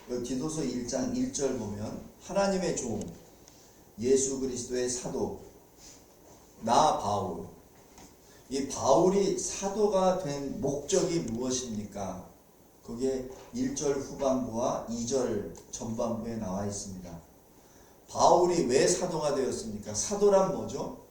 디도서 1장 1절 보면 하나님의 종 예수 그리스도의 사도 나 바울, 이 바울이 사도가 된 목적이 무엇입니까? 그게 1절 후반부와 2절 전반부에 나와 있습니다. 바울이 왜 사도가 되었습니까? 사도란 뭐죠?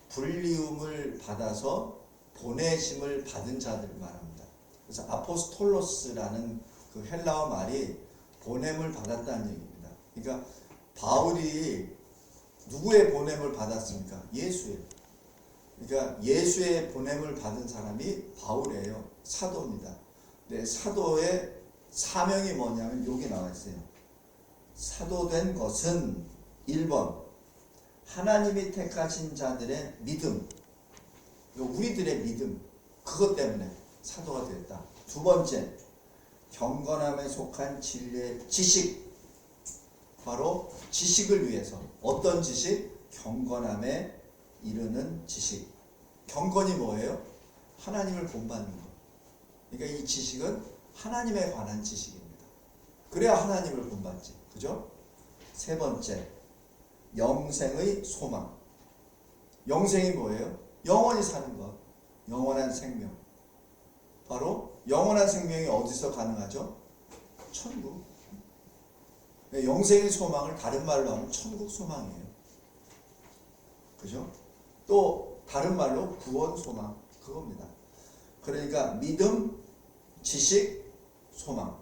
불리움을 받아서 보내심을 받은 자들 말합니다. 그래서 아포스톨로스라는 그 헬라어 말이 보냄을 받았다는 얘기입니다. 그러니까 바울이 누구의 보냄을 받았습니까? 예수의. 그러니까 예수의 보냄을 받은 사람이 바울이에요. 사도입니다. 네, 사도의 사명이 뭐냐면 여기 나와 있어요. 사도된 것은 1번 하나님이 택하신 자들의 믿음, 우리들의 믿음, 그것 때문에 사도가 되었다. 두 번째, 경건함에 속한 진리의 지식, 바로 지식을 위해서. 어떤 지식? 경건함에 이르는 지식. 경건이 뭐예요? 하나님을 본받는 것. 그러니까 이 지식은 하나님에 관한 지식입니다. 그래야 하나님을 본받지. 그죠? 세 번째, 영생의 소망. 영생이 뭐예요? 영원히 사는 것. 영원한 생명. 바로 영원한 생명이 어디서 가능하죠? 천국. 영생의 소망을 다른 말로 하면 천국 소망이에요. 그죠? 또 다른 말로 구원 소망, 그겁니다. 그러니까 믿음, 지식, 소망,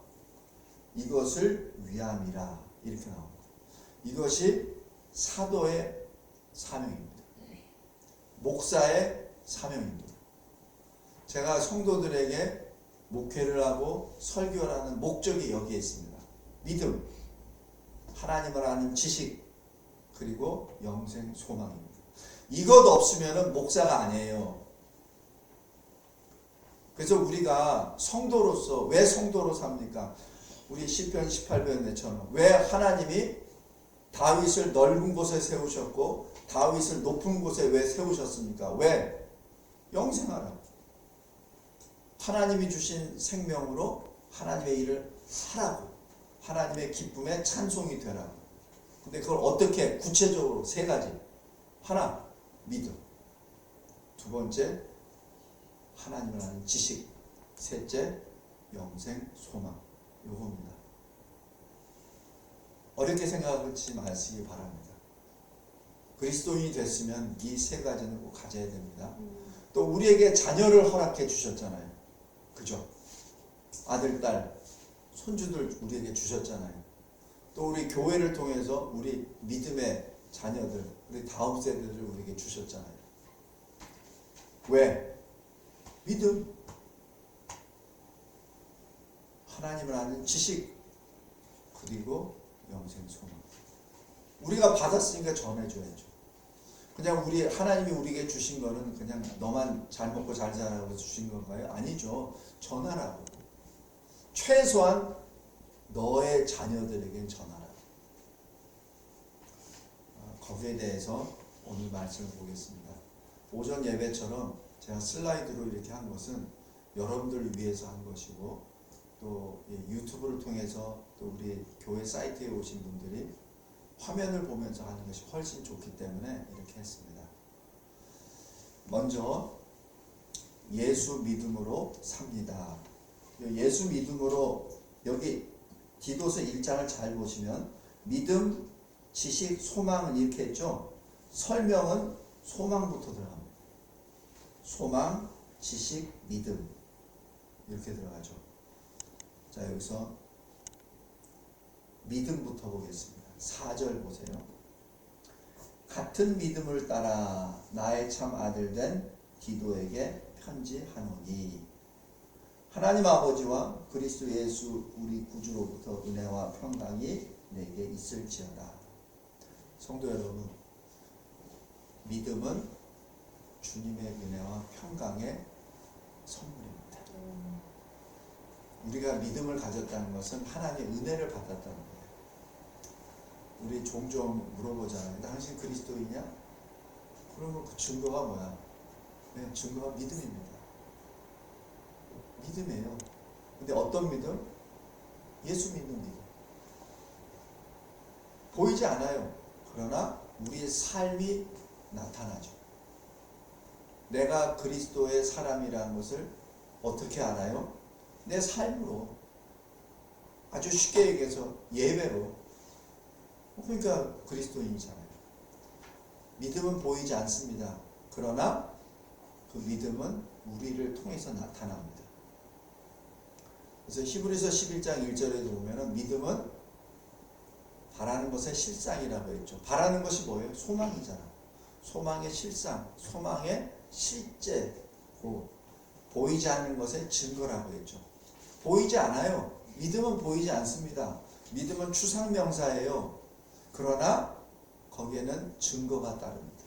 이것을 위함이라 이렇게 나옵니다. 이것이 사도의 사명입니다. 목사의 사명입니다. 제가 성도들에게 목회를 하고 설교를 하는 목적이 여기에 있습니다. 믿음, 하나님을 아는 지식, 그리고 영생 소망입니다. 이것 없으면 목사가 아니에요. 그래서 우리가 성도로서 왜 성도로 삽니까? 우리 시편 18편에처럼 왜 하나님이 다윗을 넓은 곳에 세우셨고 다윗을 높은 곳에 왜 세우셨습니까? 왜? 영생하라고. 하나님이 주신 생명으로 하나님의 일을 하라고. 하나님의 기쁨에 찬송이 되라고. 근데 그걸 어떻게? 구체적으로 세 가지. 하나, 믿음. 두 번째, 하나님을 아는 지식. 셋째, 영생 소망. 요겁니다. 어렵게 생각하지 마시기 바랍니다. 그리스도인이 됐으면 이 세 가지는 꼭 가져야 됩니다. 또 우리에게 자녀를 허락해 주셨잖아요. 그죠? 아들, 딸, 손주들 우리에게 주셨잖아요. 또 우리 교회를 통해서 우리 믿음의 자녀들, 우리 다음 세대들을 우리에게 주셨잖아요. 왜? 믿음, 하나님을 아는 지식, 그리고 영생 소망. 우리가 받았으니까 전해줘야죠. 그냥 하나님이 우리에게 주신 거는 그냥 너만 잘 먹고 잘 자라고 주신 건가요? 아니죠. 전하라고. 최소한 너의 자녀들에겐 전하라. 거기에 대해서 오늘 말씀을 보겠습니다. 오전 예배처럼 제가 슬라이드로 이렇게 한 것은 여러분들을 위해서 한 것이고 또 유튜브를 통해서 또 우리 교회 사이트에 오신 분들이 화면을 보면서 하는 것이 훨씬 좋기 때문에 이렇게 했습니다. 먼저 예수 믿음으로 삽니다. 예수 믿음으로 여기 디도서 1장을 잘 보시면 믿음, 지식, 소망은 이렇게 했죠. 설명은 소망부터 들어갑니다. 소망, 지식, 믿음 이렇게 들어가죠. 자, 여기서 믿음부터 보겠습니다. 4절 보세요. 같은 믿음을 따라 나의 참 아들 된 디도에게 편지하노니 하나님 아버지와 그리스도 예수 우리 구주로부터 은혜와 평강이 내게 있을지어다. 성도 여러분, 믿음은 주님의 은혜와 평강의 선물입니다. 우리가 믿음을 가졌다는 것은 하나님의 은혜를 받았다는 거예요. 우리 종종 물어보잖아요. 당신 그리스도이냐? 그러면 그 증거가 뭐야? 네, 증거가 믿음입니다. 믿음이에요. 근데 어떤 믿음? 예수 믿는 믿음. 보이지 않아요. 그러나 우리의 삶이 나타나죠. 내가 그리스도의 사람이라는 것을 어떻게 알아요? 내 삶으로. 아주 쉽게 얘기해서 예배로. 그러니까 그리스도인이잖아요. 믿음은 보이지 않습니다. 그러나 그 믿음은 우리를 통해서 나타납니다. 그래서 히브리서 11장 1절에 보면은 믿음은 바라는 것의 실상이라고 했죠. 바라는 것이 뭐예요? 소망이잖아. 소망의 실상, 소망의 실제고 보이지 않는 것의 증거라고 했죠. 보이지 않아요. 믿음은 보이지 않습니다. 믿음은 추상명사예요. 그러나 거기에는 증거가 따릅니다.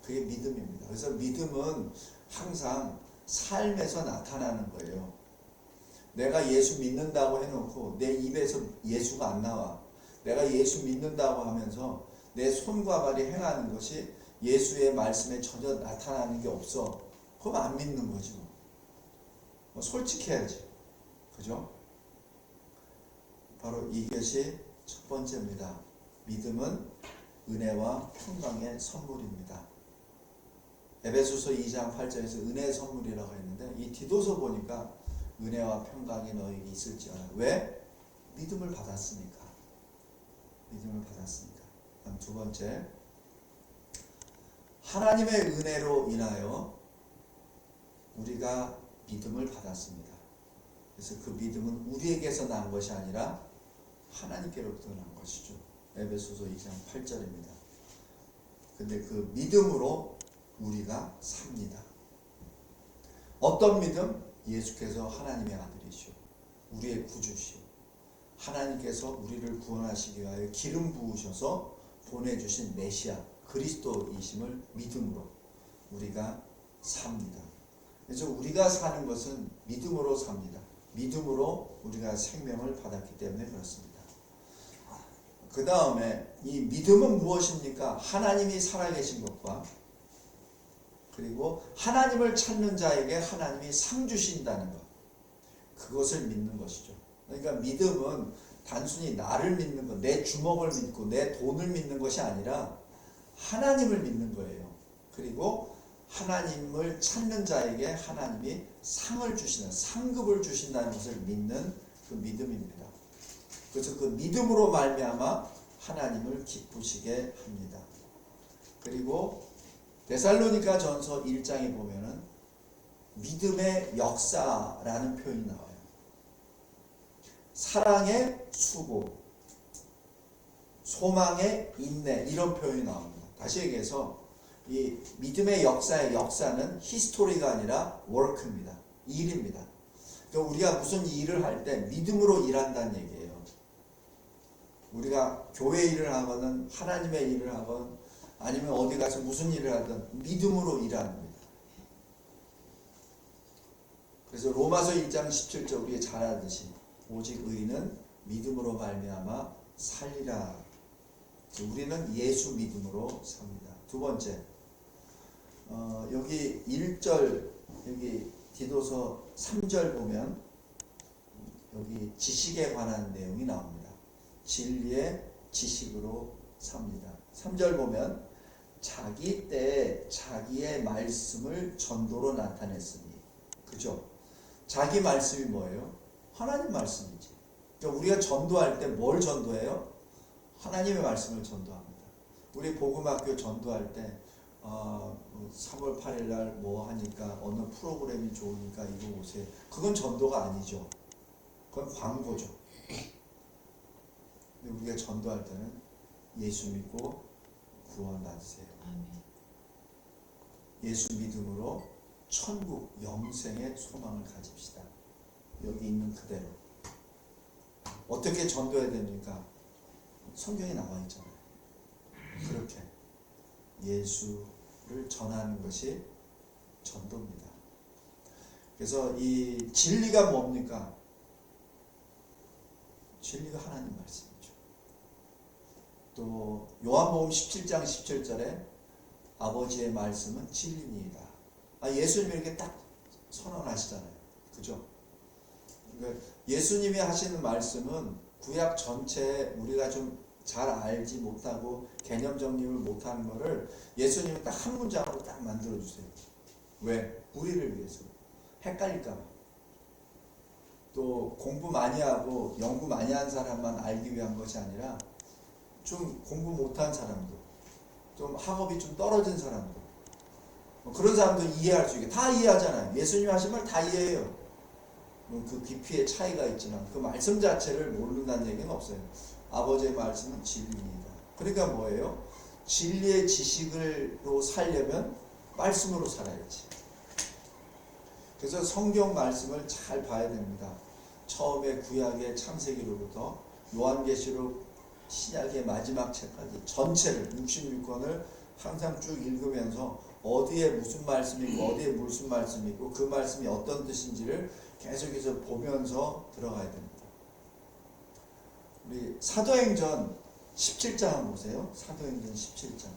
그게 믿음입니다. 그래서 믿음은 항상 삶에서 나타나는 거예요. 내가 예수 믿는다고 해놓고 내 입에서 예수가 안 나와. 내가 예수 믿는다고 하면서 내 손과 발이 행하는 것이 예수의 말씀에 전혀 나타나는 게 없어. 그럼 안 믿는 거죠. 솔직해야지. 그죠? 바로 이것이 첫 번째입니다. 믿음은 은혜와 평강의 선물입니다. 에베소서 2장 8절에서 은혜의 선물이라고 했는데 이 디도서 보니까 은혜와 평강이 너에게 있을지어다. 왜? 믿음을 받았으니까. 믿음을 받았으니까. 다음 두 번째, 하나님의 은혜로 인하여 우리가 믿음을 받았습니다. 그래서 그 믿음은 우리에게서 난 것이 아니라 하나님께로부터 난 것이죠. 에베소서 2장 8절입니다. 근데 그 믿음으로 우리가 삽니다. 어떤 믿음? 예수께서 하나님의 아들이시오. 우리의 구주시오. 하나님께서 우리를 구원하시기 위하여 기름 부으셔서 보내주신 메시아 그리스도이심을 믿음으로 우리가 삽니다. 그래서 우리가 사는 것은 믿음으로 삽니다. 믿음으로 우리가 생명을 받았기 때문에 그렇습니다. 그 다음에 이 믿음은 무엇입니까? 하나님이 살아계신 것과 그리고 하나님을 찾는 자에게 하나님이 상 주신다는 것, 그것을 믿는 것이죠. 그러니까 믿음은 단순히 나를 믿는 것, 내 주먹을 믿고 내 돈을 믿는 것이 아니라 하나님을 믿는 거예요. 그리고 하나님을 찾는 자에게 하나님이 상을 주시는, 상급을 주신다는 것을 믿는 그 믿음입니다. 그래서 그 믿음으로 말미암아 하나님을 기쁘시게 합니다. 그리고 데살로니가 전서 1장에 보면은 믿음의 역사라는 표현이 나와요. 사랑의 수고, 소망의 인내, 이런 표현이 나옵니다. 다시 얘기해서 이 믿음의 역사의 역사는 히스토리가 아니라 워크입니다. 일입니다. 그러니까 우리가 무슨 일을 할 때 믿음으로 일한다는 얘기예요. 우리가 교회 일을 하거든 하나님의 일을 하건 아니면 어디 가서 무슨 일을 하든 믿음으로 일하는 겁니다. 그래서 로마서 1장 17절 우리가 잘 알듯이 오직 의인은 믿음으로 말미암아 살리라. 우리는 예수 믿음으로 삽니다. 두 번째, 여기 1절, 여기 디도서 3절 보면 여기 지식에 관한 내용이 나옵니다. 진리의 지식으로 삽니다. 3절 보면 자기 때에 자기의 말씀을 전도로 나타냈으니, 그죠? 자기 말씀이 뭐예요? 하나님 말씀이지. 그러니까 우리가 전도할 때 뭘 전도해요? 하나님의 말씀을 전도합니다. 우리 복음학교 전도할 때 3월 8일 날 뭐 하니까 어느 프로그램이 좋으니까 이거 오세요. 그건 전도가 아니죠. 그건 광고죠. 근데 우리가 전도할 때는 예수 믿고 구원 받으세요. 예수 믿음으로 천국 영생의 소망을 가집시다. 여기 있는 그대로. 어떻게 전도해야 됩니까? 성경에 나와 있잖아요. 그렇게 예수를 전하는 것이 전도입니다. 그래서 이 진리가 뭡니까? 진리가 하나님 말씀이죠. 또 요한복음 17장 17절에 아버지의 말씀은 진리니이다. 예수님이 이렇게 딱 선언하시잖아요. 그죠? 그러니까 예수님이 하시는 말씀은 구약 전체에 우리가 좀 잘 알지 못하고 개념 정립을 못하는 거를 예수님은 딱 한 문장으로 딱 만들어 주세요. 왜? 우리를 위해서. 헷갈릴까 봐. 또 공부 많이 하고 연구 많이 한 사람만 알기 위한 것이 아니라 좀 공부 못한 사람도, 좀 학업이 좀 떨어진 사람도, 그런 사람도 이해할 수 있게. 다 이해하잖아요. 예수님 하신 말 다 이해해요. 그 깊이의 차이가 있지만 그 말씀 자체를 모른다는 얘기는 없어요. 아버지의 말씀은 진리입니다. 그러니까 뭐예요? 진리의 지식으로 살려면 말씀으로 살아야지. 그래서 성경 말씀을 잘 봐야 됩니다. 처음에 구약의 창세기로부터 요한계시록 신약의 마지막 책까지 전체를 66권을 항상 쭉 읽으면서 어디에 무슨 말씀이 있고 어디에 무슨 말씀이 있고 그 말씀이 어떤 뜻인지를 계속해서 보면서 들어가야 됩니다. 우리 사도행전 17장 한번 보세요. 사도행전 17장.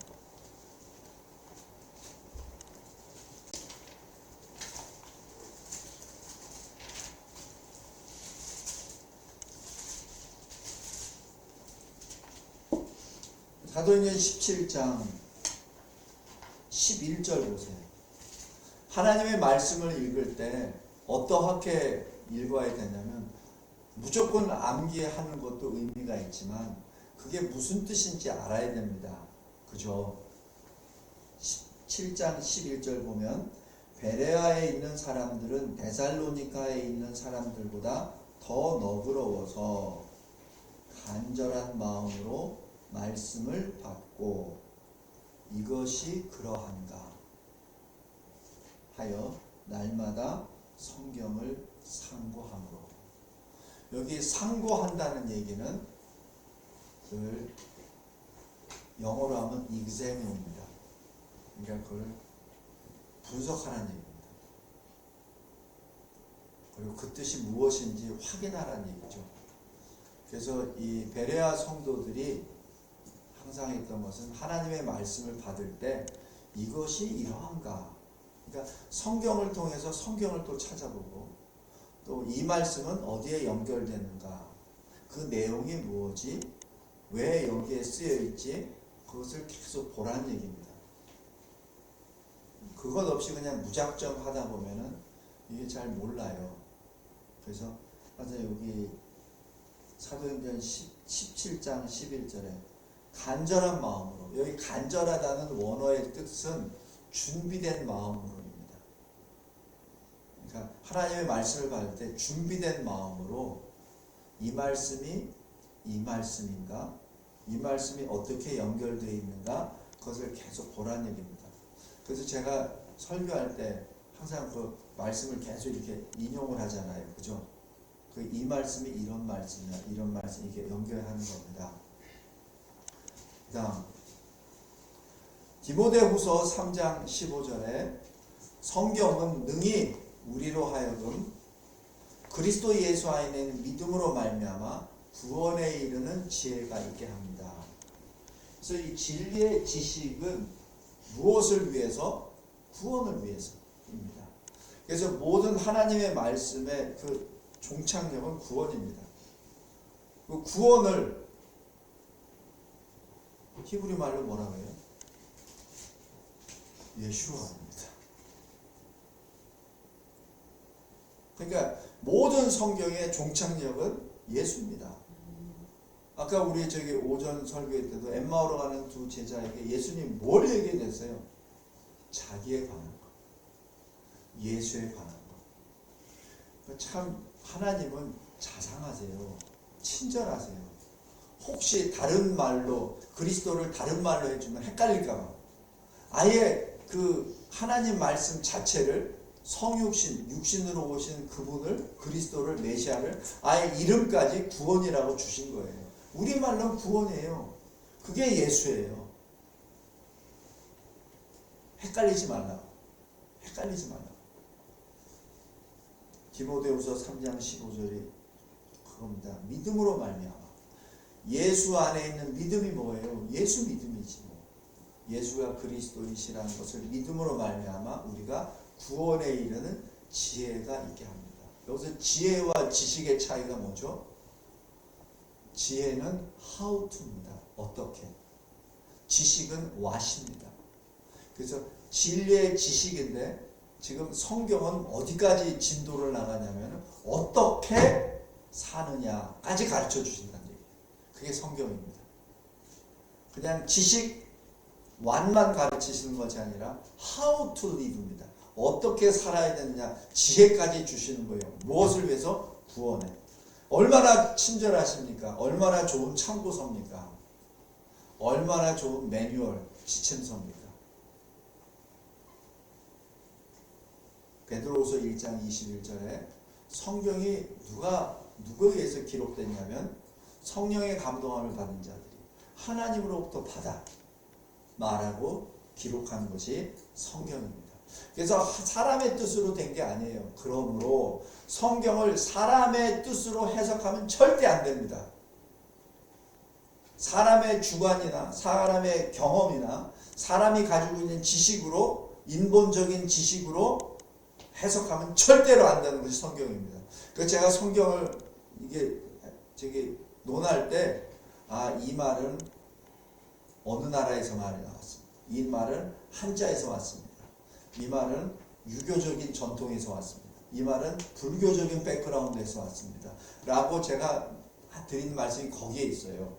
사도행전 17장 11절 보세요. 하나님의 말씀을 읽을 때 어떻게 읽어야 되냐면 무조건 암기하는 것도 의미가 있지만 그게 무슨 뜻인지 알아야 됩니다. 그죠? 17장 11절 보면 베레아에 있는 사람들은 데살로니가에 있는 사람들보다 더 너그러워서 간절한 마음으로 말씀을 받고 이것이 그러한가 하여 날마다 성경을 상고함으로. 여기 상고한다는 얘기는 그걸 영어로 하면 examine입니다. 그러니까 그걸 분석하라는 얘기입니다. 그리고 그 뜻이 무엇인지 확인하라는 얘기죠. 그래서 이 베레아 성도들이 항상 했던 것은 하나님의 말씀을 받을 때 이것이 이러한가. 그러니까 성경을 통해서 성경을 또 찾아보고 또 이 말씀은 어디에 연결되는가, 그 내용이 무엇이, 왜 여기에 쓰여 있지, 그것을 계속 보라는 얘기입니다. 그것 없이 그냥 무작정 하다 보면은 이게 잘 몰라요. 그래서 여기 사도행전 17장 11절에 간절한 마음으로, 여기 간절하다는 원어의 뜻은 준비된 마음으로입니다. 그러니까 하나님의 말씀을 받을 때 준비된 마음으로 이 말씀이 이 말씀인가, 이 말씀이 어떻게 연결되어 있는가, 그것을 계속 보라는 얘기입니다. 그래서 제가 설교할 때 항상 그 말씀을 계속 이렇게 인용을 하잖아요. 그죠? 이 말씀이 이런 말씀이야, 이런 말씀, 이게 연결하는 겁니다. 그 다음 디모데후서 3장 15절에 성경은 능히 우리로 하여금 그리스도 예수 안에 있는 믿음으로 말미암아 구원에 이르는 지혜가 있게 합니다. 그래서 이 진리의 지식은 무엇을 위해서? 구원을 위해서입니다. 그래서 모든 하나님의 말씀의 그 종착역은 구원입니다. 그 구원을 히브리 말로 뭐라고 해요? 예슈아입니다. 그러니까 모든 성경의 종착역은 예수입니다. 아까 우리 오전 설교회 때도 엠마오로 가는 두 제자에게 예수님 뭘 얘기했어요? 자기에 관한 것, 예수에 관한 것. 참 하나님은 자상하세요. 친절하세요. 혹시 다른 말로 그리스도를 다른 말로 해주면 헷갈릴까 봐 아예 그 하나님 말씀 자체를 성육신, 육신으로 오신 그분을, 그리스도를, 메시아를 아예 이름까지 구원이라고 주신 거예요. 우리말로는 구원이에요. 그게 예수예요. 헷갈리지 말라고. 헷갈리지 말라고. 디모데후서 3장 15절이 그겁니다. 믿음으로 말미암아. 예수 안에 있는 믿음이 뭐예요? 예수 믿음이지 뭐. 예수가 그리스도이시라는 것을 믿음으로 말미암아 우리가 구원에 이르는 지혜가 있게 합니다. 여기서 지혜와 지식의 차이가 뭐죠? 지혜는 how to입니다. 어떻게. 지식은 what입니다. 그래서 진리의 지식인데 지금 성경은 어디까지 진도를 나가냐면 어떻게 사느냐까지 가르쳐 주신다는 얘기예요. 그게 성경입니다. 그냥 지식 what만 가르치시는 것이 아니라 how to live입니다. 어떻게 살아야 되느냐 지혜까지 주시는 거예요. 무엇을 위해서? 구원에. 얼마나 친절하십니까? 얼마나 좋은 참고서입니까? 얼마나 좋은 매뉴얼, 지침서입니까? 베드로후서 1장 21절에 성경이 누구에 의해서 기록됐냐면 성령의 감동함을 받은 자들이 하나님으로부터 받아 말하고 기록한 것이 성경입니다. 그래서 사람의 뜻으로 된 게 아니에요. 그러므로 성경을 사람의 뜻으로 해석하면 절대 안 됩니다. 사람의 주관이나 사람의 경험이나 사람이 가지고 있는 지식으로, 인본적인 지식으로 해석하면 절대로 안 되는 것이 성경입니다. 그래서 제가 성경을 논할 때 이 말은 어느 나라에서 말이 나왔습니다. 이 말은 한자에서 왔습니다. 이 말은 유교적인 전통에서 왔습니다. 이 말은 불교적인 백그라운드에서 왔습니다. 라고 제가 드린 말씀이 거기에 있어요.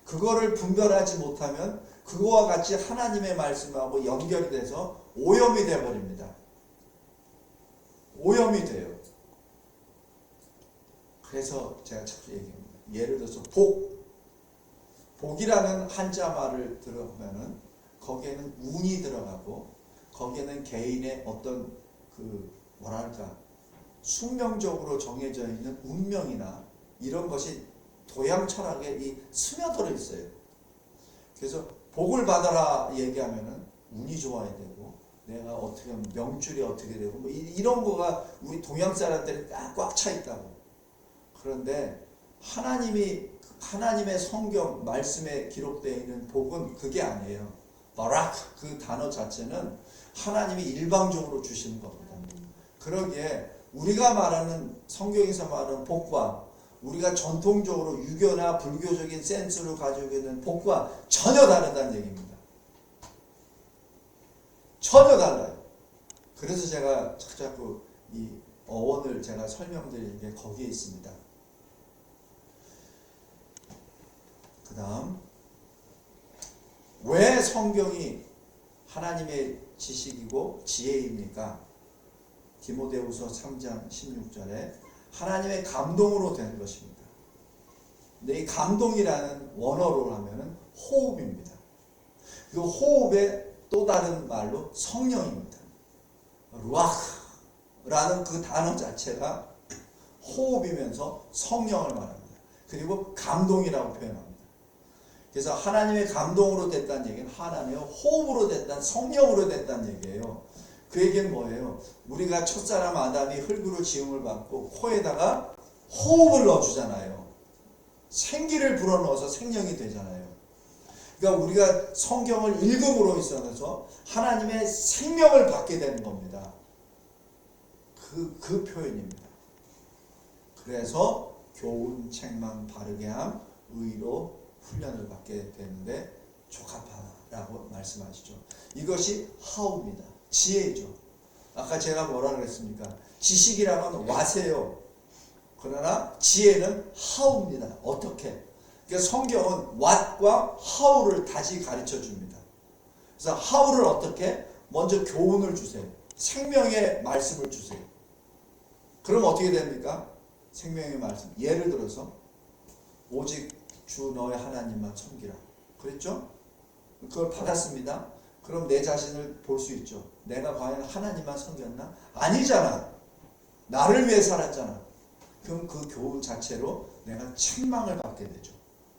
그거를 분별하지 못하면 그거와 같이 하나님의 말씀하고 연결이 돼서 오염이 되어버립니다. 오염이 돼요. 그래서 제가 자꾸 얘기합니다. 예를 들어서 복이라는 한자 말을 들어보면은 거기에는 운이 들어가고 거기에는 개인의 어떤 숙명적으로 정해져 있는 운명이나 이런 것이 도양 철학에 스며들어 있어요. 그래서 복을 받아라 얘기하면은 운이 좋아야 되고 내가 어떻게 하면 명줄이 어떻게 되고 뭐 이런 거가 우리 동양 사람들이 꽉 차 있다고. 그런데 하나님의 성경 말씀에 기록되어 있는 복은 그게 아니에요. 바락 그 단어 자체는 하나님이 일방적으로 주시는 겁니다. 그러기에 우리가 말하는 성경에서 말하는 복과 우리가 전통적으로 유교나 불교적인 센스로 가지고 있는 복과 전혀 다르다는 얘기입니다. 전혀 달라요. 그래서 제가 자꾸 이 어원을 제가 설명드리는 게 거기에 있습니다. 그 다음 왜 성경이 하나님의 지식이고 지혜입니까? 디모데후서 3장 16절에 하나님의 감동으로 된 것입니다. 근데 이 감동이라는 원어로 하면은 호흡입니다. 그 호흡의 또 다른 말로 성령입니다. 루아흐라는 그 단어 자체가 호흡이면서 성령을 말합니다. 그리고 감동이라고 표현합니다. 그래서 하나님의 감동으로 됐다는 얘기는 하나님의 호흡으로 됐다는, 성령으로 됐다는 얘기예요. 그 얘기는 뭐예요? 우리가 첫사람 아담이 흙으로 지음을 받고 코에다가 호흡을 넣어주잖아요. 생기를 불어넣어서 생명이 되잖아요. 그러니까 우리가 성경을 읽음으로 있어서 하나님의 생명을 받게 되는 겁니다. 그 표현입니다. 그래서 교훈, 책망, 바르게 함, 의로 훈련을 받게 되는데 적합하라고 말씀하시죠. 이것이 how입니다. 지혜죠. 아까 제가 뭐라 그랬습니까? 지식이라면 what이에요. 그러나 지혜는 how입니다. 어떻게? 그래서 성경은 what과 how를 다시 가르쳐 줍니다. 그래서 how를 어떻게? 먼저 교훈을 주세요. 생명의 말씀을 주세요. 그럼 어떻게 됩니까? 생명의 말씀. 예를 들어서 오직 주 너의 하나님만 섬기라. 그랬죠? 그걸 받았습니다. 그럼 내 자신을 볼 수 있죠. 내가 과연 하나님만 섬겼나? 아니잖아. 나를 위해 살았잖아. 그럼 그 교훈 자체로 내가 책망을 받게 되죠.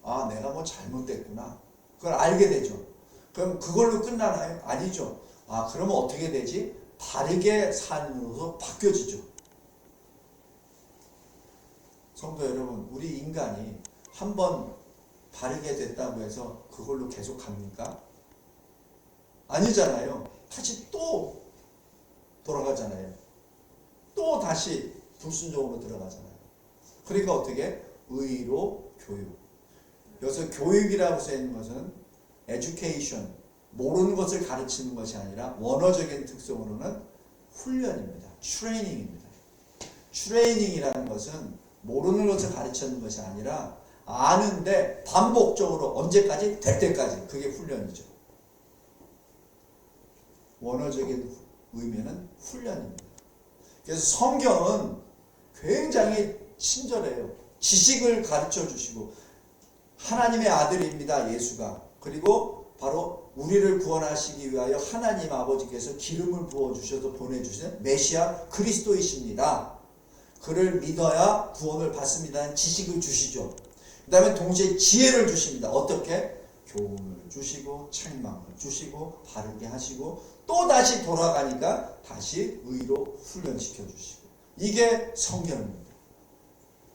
아, 내가 뭐 잘못됐구나. 그걸 알게 되죠. 그럼 그걸로 끝나나요? 아니죠. 아, 그러면 어떻게 되지? 바르게 삶으로서 바뀌어지죠. 성도 여러분, 우리 인간이 한번 바르게 됐다고 해서 그걸로 계속 갑니까? 아니잖아요. 다시 또 돌아가잖아요. 또 다시 불순종으로 들어가잖아요. 그러니까 어떻게? 의로 교육. 여기서 교육이라고 쓰여있는 것은 education, 모르는 것을 가르치는 것이 아니라 원어적인 특성으로는 훈련입니다. 트레이닝입니다. 트레이닝이라는 것은 모르는 것을 가르치는 것이 아니라 아는데 반복적으로 언제까지? 될 때까지. 그게 훈련이죠. 원어적인 의미는 훈련입니다. 그래서 성경은 굉장히 친절해요. 지식을 가르쳐 주시고 하나님의 아들입니다. 예수가. 그리고 바로 우리를 구원하시기 위하여 하나님 아버지께서 기름을 부어주셔서 보내주신 메시아 그리스도이십니다. 그를 믿어야 구원을 받습니다는 지식을 주시죠. 그 다음에 동시에 지혜를 주십니다. 어떻게? 교훈을 주시고 책망을 주시고 바르게 하시고 또 다시 돌아가니까 다시 의로 훈련시켜 주시고 이게 성경입니다.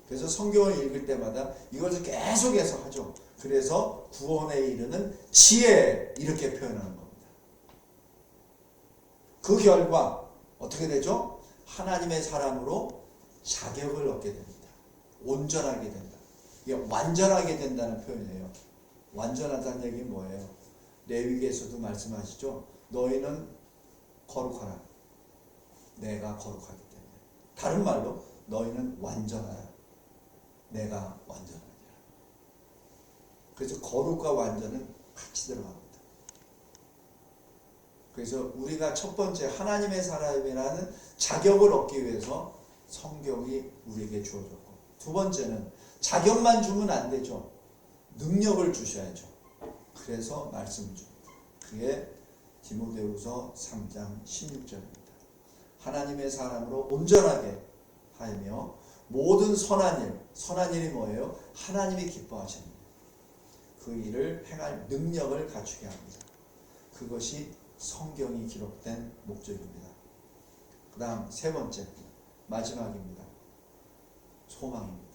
그래서 성경을 읽을 때마다 이것을 계속해서 하죠. 그래서 구원에 이르는 지혜 이렇게 표현하는 겁니다. 그 결과 어떻게 되죠? 하나님의 사람으로 자격을 얻게 됩니다. 온전하게 된다. 이게 완전하게 된다는 표현이에요. 완전하다는 얘기는 뭐예요? 레위기에서도 말씀하시죠. 너희는 거룩하라. 내가 거룩하기 때문에. 다른 말로 너희는 완전하라. 내가 완전하리라. 그래서 거룩과 완전은 같이 들어갑니다. 그래서 우리가 첫 번째 하나님의 사람이라는 자격을 얻기 위해서 성경이 우리에게 주어졌고, 두 번째는 자격만 주면 안 되죠. 능력을 주셔야죠. 그래서 말씀을 줍니다. 그게 디모데후서 3장 16절입니다. 하나님의 사람으로 온전하게 하며 모든 선한 일이 뭐예요? 하나님이 기뻐하십니다. 그 일을 행할 능력을 갖추게 합니다. 그것이 성경이 기록된 목적입니다. 그 다음 세 번째, 마지막입니다. 소망입니다.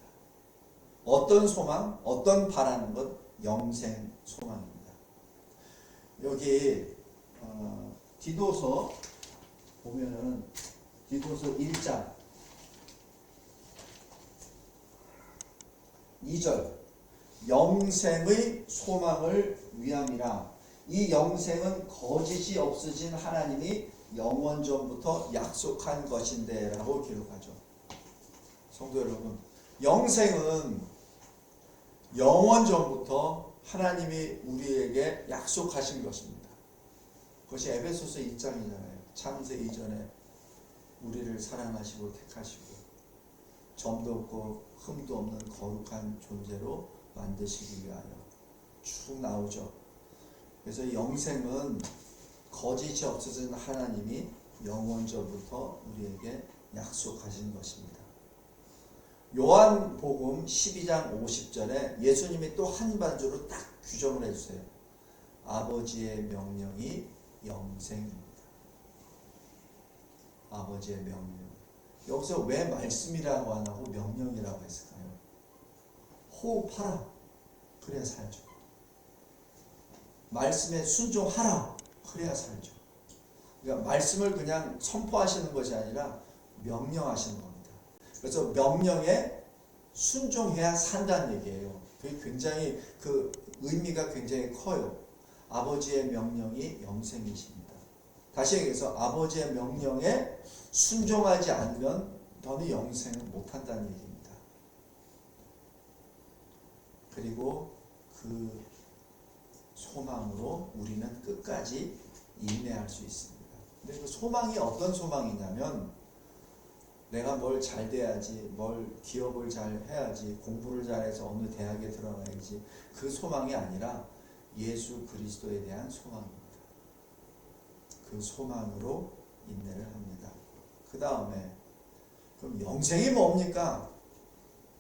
어떤 소망? 어떤 바라는 것? 영생 소망입니다. 여기 디도서 보면은 디도서 1장 2절 영생의 소망을 위함이라. 이 영생은 거짓이 없으신 하나님이 영원 전부터 약속한 것인데 라고 기록하죠. 성도 여러분, 영생은 영원 전부터 하나님이 우리에게 약속하신 것입니다. 그것이 에베소서 1장이잖아요. 창세 이전에 우리를 사랑하시고 택하시고 점도 없고 흠도 없는 거룩한 존재로 만드시기 위하여 쭉 나오죠. 그래서 영생은 거짓이 없으신 하나님이 영원전부터 우리에게 약속하신 것입니다. 요한복음 12장 50절에 예수님이 또 한 반주로 딱 규정을 해주세요. 아버지의 명령이 영생입니다. 아버지의 명령. 여기서 왜 말씀이라고 안 하고 명령이라고 했을까요? 호흡하라. 그래야 살죠. 말씀에 순종하라. 그래야 살죠. 그러니까 말씀을 그냥 선포하시는 것이 아니라 명령하시는 겁니다. 그래서 명령에 순종해야 산다는 얘기예요. 그게 굉장히 그 의미가 굉장히 커요. 아버지의 명령이 영생이십니다. 다시 얘기해서 아버지의 명령에 순종하지 않으면 너는 영생을 못한다는 얘기입니다. 그리고 그 소망으로 우리는 끝까지 인내할 수 있습니다. 근데 그 소망이 어떤 소망이냐면 내가 뭘 잘 돼야지, 뭘 기업을 잘 해야지, 공부를 잘해서 어느 대학에 들어가야지, 그 소망이 아니라 예수 그리스도에 대한 소망입니다. 그 소망으로 인내를 합니다. 그 다음에 그럼 영생이 뭡니까?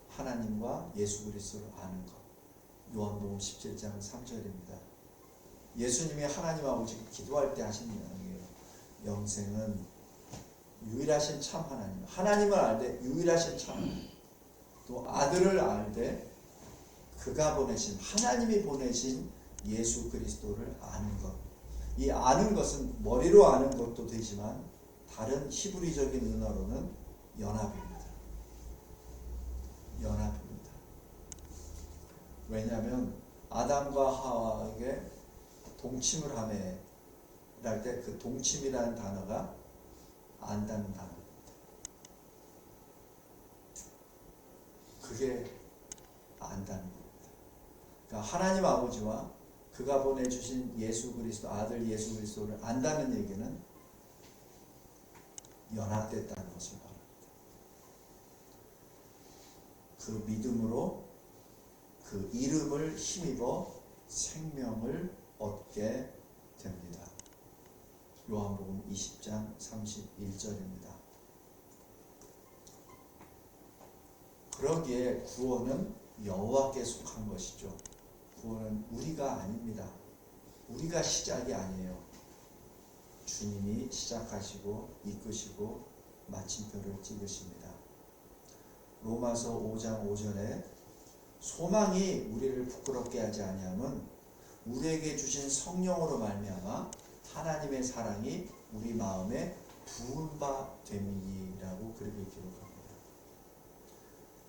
하나님과 예수 그리스도를 아는 것. 요한복음 17장 3절입니다. 예수님이 하나님 아버지가 기도할 때 하신 이야기예요. 영생은 유일하신 참 하나님, 하나님을 알되 유일하신 참 하나님, 또 아들을 알되 그가 보내신, 하나님이 보내신 예수 그리스도를 아는 것. 이 아는 것은 머리로 아는 것도 되지만 다른 히브리적인 은어로는 연합입니다. 연합입니다. 왜냐하면 아담과 하와에게 동침을 하매 할 때 그 동침이라는 단어가 안다는 단어입니다. 그게 안다는 겁니다. 그러니까 하나님 아버지와 그가 보내주신 예수 그리스도 아들 예수 그리스도를 안다는 얘기는 연합됐다는 것을 말합니다. 그 믿음으로 그 이름을 힘입어 생명을 얻게 됩니다. 요한복음 20장 31절입니다. 그러기에 구원은 여호와께 속한 것이죠. 구원은 우리가 아닙니다. 우리가 시작이 아니에요. 주님이 시작하시고 이끄시고 마침표를 찍으십니다. 로마서 5장 5절에 소망이 우리를 부끄럽게 하지 아니함은 우리에게 주신 성령으로 말미암아 하나님의 사랑이 우리 마음에 부은 바 됨이라고 그렇게 기록합니다.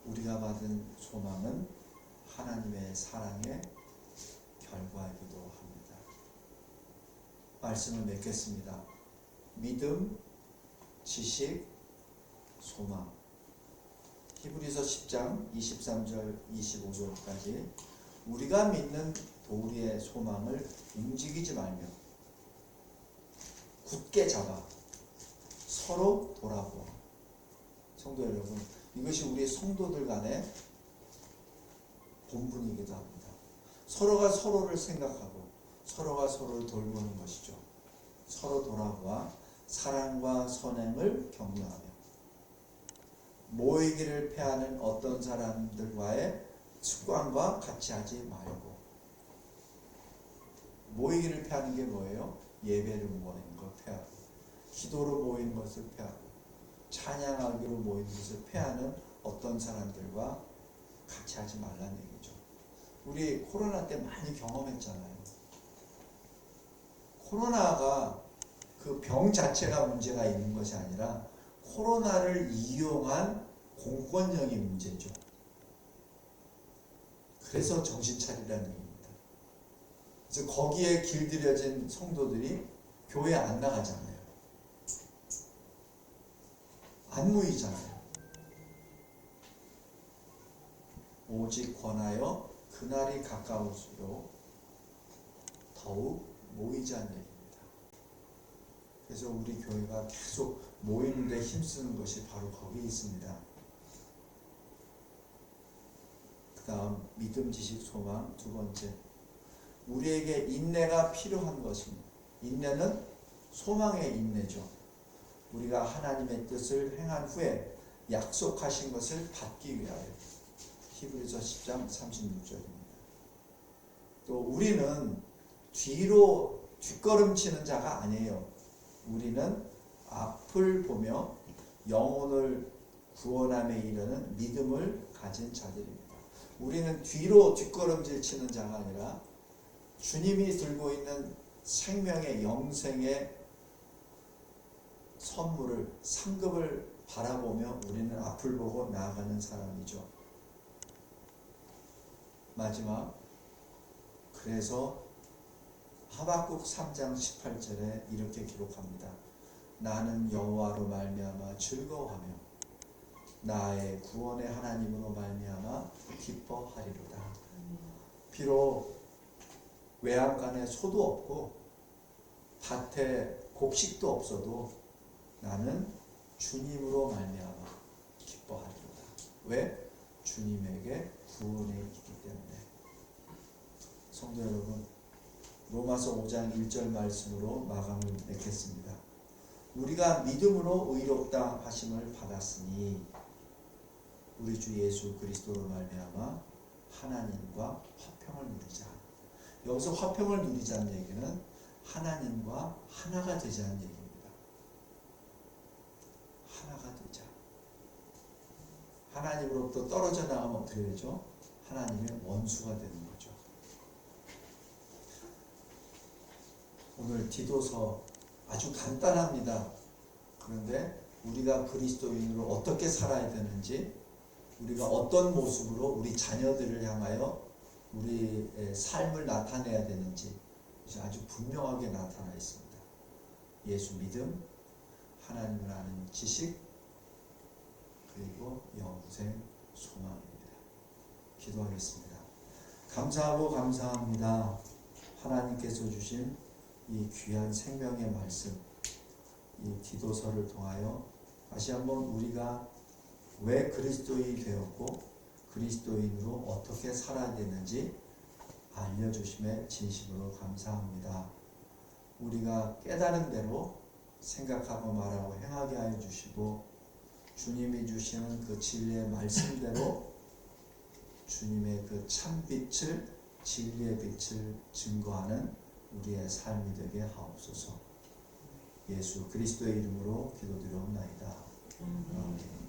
우리가 받은 소망은 하나님의 사랑의 결과이기도 합니다. 말씀을 맺겠습니다. 믿음, 지식, 소망. 히브리서 10장 23절 25절까지 우리가 믿는 도리의 소망을 움직이지 말며 굳게 잡아 서로 돌아보아. 성도 여러분, 이것이 우리 성도들 간의 본분이기도 합니다. 서로가 서로를 생각하고 서로가 서로를 돌보는 것이죠. 서로 돌아보아 사랑과 선행을 격려하며 모이기를 패하는 어떤 사람들과의 습관과 같이 하지 말고. 모이기를 패하는 게 뭐예요? 예배를 모이는 걸 패하고, 기도로 모이는 것을 패하고, 찬양하기로 모이는 것을 패하는 어떤 사람들과 같이 하지 말라는 얘기죠. 우리 코로나 때 많이 경험했잖아요. 코로나가 그 병 자체가 문제가 있는 것이 아니라 코로나를 이용한 공권력이 문제죠. 그래서 정신 차리라는 얘기입니다. 그래서 거기에 길들여진 성도들이 교회 안 나가잖아요. 안 모이잖아요. 오직 권하여 그날이 가까울수록 더욱 모이자는 얘기입니다. 그래서 우리 교회가 계속 모이는 데 힘쓰는 것이 바로 거기에 있습니다. 그 다음 믿음, 지식, 소망. 두 번째, 우리에게 인내가 필요한 것입니다. 인내는 소망의 인내죠. 우리가 하나님의 뜻을 행한 후에 약속하신 것을 받기 위하여. 히브리서 10장 36절입니다. 또 우리는 뒤로 뒷걸음치는 자가 아니에요. 우리는 앞을 보며 영혼을 구원함에 이르는 믿음을 가진 자들입니다. 우리는 뒤로 뒷걸음질 치는 자가 아니라 주님이 들고 있는 생명의 영생의 선물을, 상급을 바라보며 우리는 앞을 보고 나아가는 사람이죠. 마지막, 그래서 하박국 3장 18절에 이렇게 기록합니다. 나는 여호와로 말미암아 즐거워하며 나의 구원의 하나님으로 말미암아 기뻐하리로다. 비록 외양간에 소도 없고 밭에 곡식도 없어도 나는 주님으로 말미암아 기뻐하리로다. 왜? 주님에게 구원이 있기 때문에. 성도 여러분, 로마서 5장 1절 말씀으로 마감을 맺겠습니다. 우리가 믿음으로 의롭다 하심을 받았으니 우리 주 예수 그리스도로 말미암아 하나님과 화평을 누리자. 여기서 화평을 누리자는 얘기는 하나님과 하나가 되자는 얘기입니다. 하나가 되자. 하나님으로부터 떨어져 나가면 어떻게 되죠? 하나님의 원수가 되는 거죠. 오늘 디도서 아주 간단합니다. 그런데 우리가 그리스도인으로 어떻게 살아야 되는지 우리가 어떤 모습으로 우리 자녀들을 향하여 우리의 삶을 나타내야 되는지 아주 분명하게 나타나 있습니다. 예수 믿음, 하나님을 아는 지식, 그리고 영생 소망입니다. 기도하겠습니다. 감사하고 감사합니다. 하나님께서 주신 이 귀한 생명의 말씀, 이 기도서를 통하여 다시 한번 우리가 왜 그리스도인이 되었고 그리스도인으로 어떻게 살아야 되는지 알려주심에 진심으로 감사합니다. 우리가 깨달은 대로 생각하고 말하고 행하게 하여 주시고 주님이 주시는 그 진리의 말씀대로 주님의 그 참빛을 진리의 빛을 증거하는 우리의 삶이 되게 하옵소서. 예수 그리스도의 이름으로 기도드려옵나이다. 아멘.